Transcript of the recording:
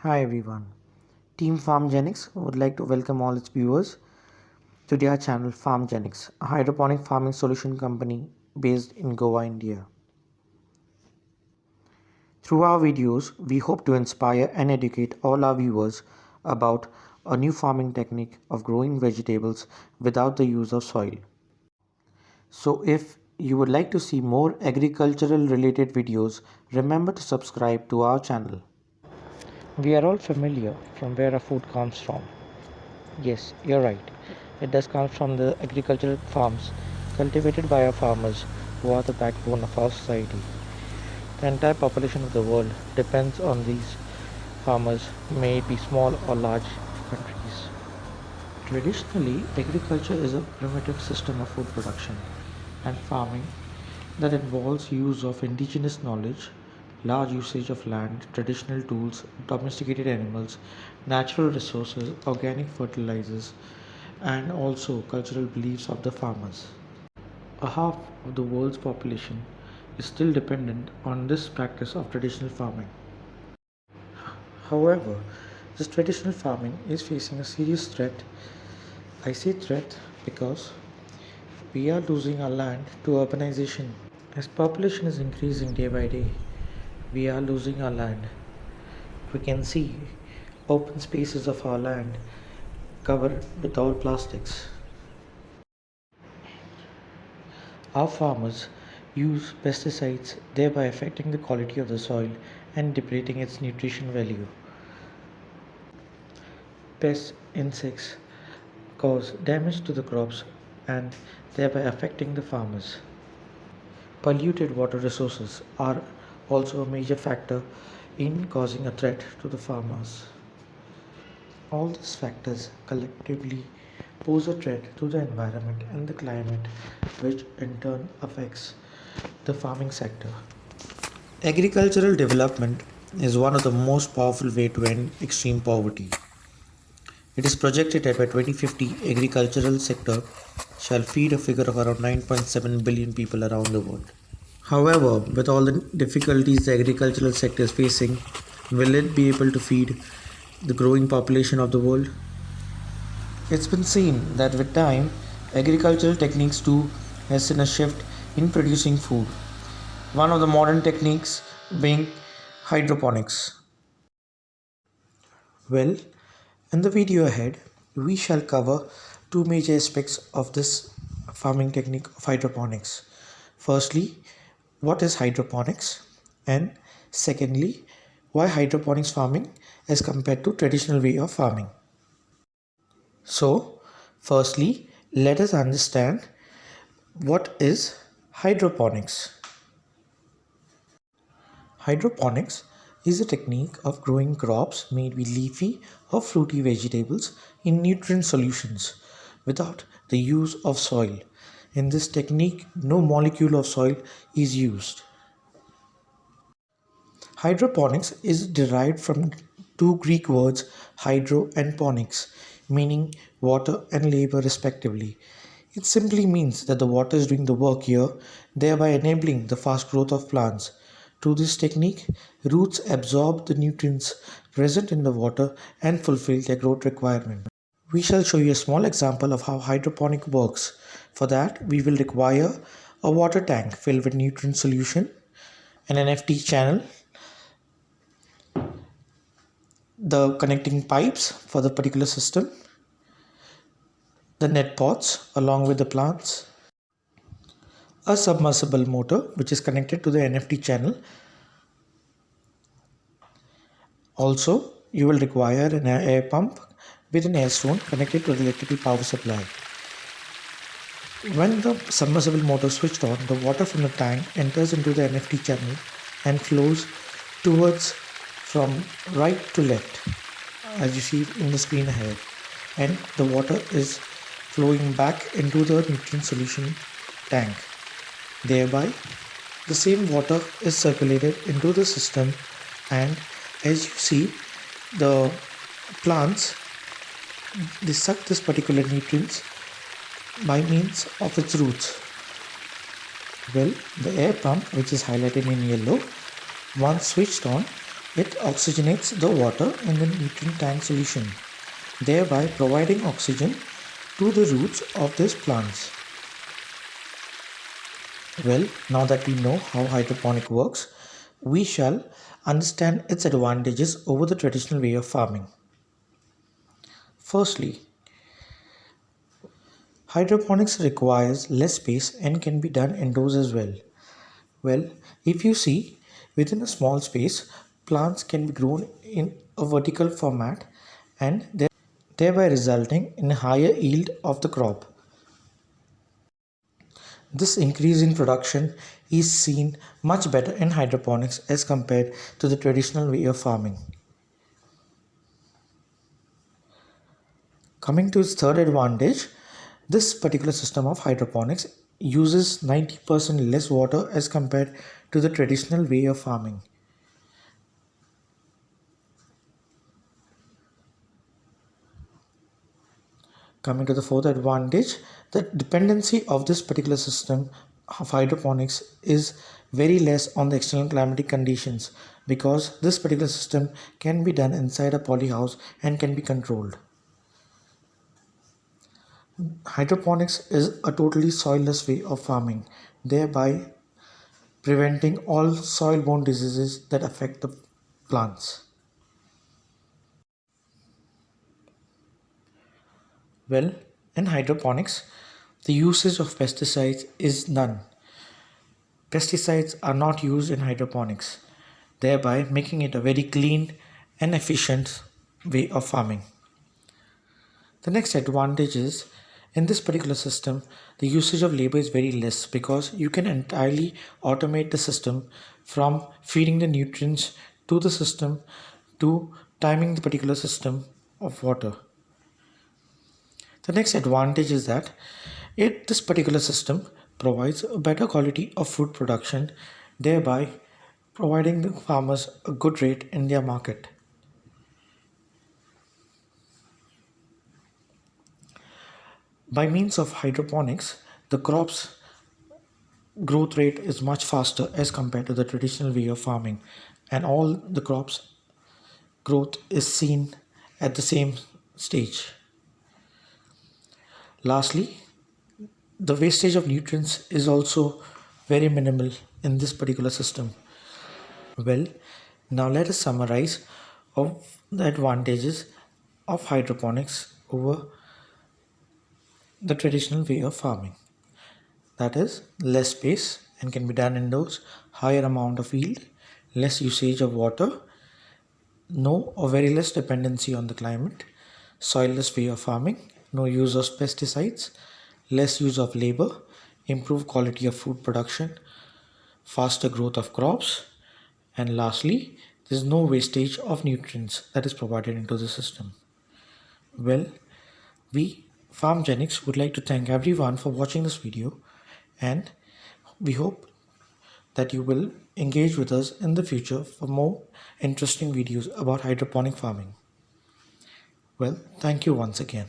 Hi everyone. Team Farmgenix would like to welcome all its viewers to their channel Farmgenix, a hydroponic farming solution company based in Goa, India. Through our videos, we hope to inspire and educate all our viewers about a new farming technique of growing vegetables without the use of soil. So if you would like to see more agricultural related videos, remember to subscribe to our channel. We are all familiar from where our food comes from. Yes, you're right. It does come from the agricultural farms cultivated by our farmers who are the backbone of our society. The entire population of the world depends on these farmers, may it be small or large countries. Traditionally, agriculture is a primitive system of food production and farming that involves use of indigenous knowledge, large usage of land, traditional tools, domesticated animals, natural resources, organic fertilizers, and also cultural beliefs of the farmers. A half of the world's population is still dependent on this practice of traditional farming. However, this traditional farming is facing a serious threat. I say threat because we are losing our land to urbanization. As population is increasing day by day, we are losing our land. We can see open spaces of our land covered with all plastics. Our farmers use pesticides, thereby affecting the quality of the soil and depleting its nutrition value. Pests, insects cause damage to the crops and thereby affecting the farmers. Polluted water resources are also a major factor in causing a threat to the farmers. All these factors collectively pose a threat to the environment and the climate, which in turn affects the farming sector. Agricultural development is one of the most powerful ways to end extreme poverty. It is projected that by 2050, agricultural sector shall feed a figure of around 9.7 billion people around the world. However, with all the difficulties the agricultural sector is facing, will it be able to feed the growing population of the world? It's been seen that with time, agricultural techniques too has seen a shift in producing food. One of the modern techniques being hydroponics. Well, in the video ahead, we shall cover two major aspects of this farming technique of hydroponics. Firstly, what is hydroponics? And secondly, why hydroponics farming as compared to traditional way of farming. So, firstly, let us understand what is hydroponics. Hydroponics is a technique of growing crops made with leafy or fruity vegetables in nutrient solutions without the use of soil. In this technique, no molecule of soil is used. Hydroponics is derived from two Greek words hydro and ponics, meaning water and labor respectively. It simply means that the water is doing the work here, thereby enabling the fast growth of plants. Through this technique, roots absorb the nutrients present in the water and fulfill their growth requirement. We shall show you a small example of how hydroponic works. For that, we will require a water tank filled with nutrient solution, an NFT channel, the connecting pipes for the particular system, the net pots along with the plants, a submersible motor which is connected to the NFT channel. Also, you will require an air pump with an air stone connected to the electrical power supply. When the submersible motor switched on, the water from the tank enters into the NFT channel and flows towards from right to left, as you see in the screen ahead, and the water is flowing back into the nutrient solution tank. Thereby, the same water is circulated into the system, and as you see, the plants, they suck this particular nutrients by means of its roots. Well, the air pump, which is highlighted in yellow, once switched on, It oxygenates the water in the nutrient tank solution, thereby providing oxygen to the roots of these plants. Well, now that we know how hydroponic works, we shall understand its advantages over the traditional way of farming. Firstly, hydroponics requires less space and can be done indoors as well. Well, if you see, within a small space, plants can be grown in a vertical format and thereby resulting in a higher yield of the crop. This increase in production is seen much better in hydroponics as compared to the traditional way of farming. Coming to its third advantage, this particular system of hydroponics uses 90% less water as compared to the traditional way of farming. Coming to the fourth advantage, the dependency of this particular system of hydroponics is very less on the external climatic conditions because this particular system can be done inside a polyhouse and can be controlled. Hydroponics is a totally soilless way of farming, thereby preventing all soil-borne diseases that affect the plants. Well, in hydroponics, the usage of pesticides is none. Pesticides are not used in hydroponics, thereby making it a very clean and efficient way of farming. The next advantage is in this particular system, the usage of labor is very less because you can entirely automate the system from feeding the nutrients to the system to timing the particular system of water. The next advantage is that this particular system provides a better quality of food production, thereby providing the farmers a good rate in their market. By means of hydroponics, the crops growth rate is much faster as compared to the traditional way of farming, and all the crops growth is seen at the same stage. Lastly, the wastage of nutrients is also very minimal in this particular system. Well, now let us summarize of the advantages of hydroponics over the traditional way of farming. That is less space and can be done indoors, higher amount of yield, less usage of water, no or very less dependency on the climate, soilless way of farming, no use of pesticides, less use of labor, improved quality of food production, faster growth of crops, and lastly, there is no wastage of nutrients that is provided into the system. Well, we Farmgenix would like to thank everyone for watching this video, and we hope that you will engage with us in the future for more interesting videos about hydroponic farming. Well, thank you once again.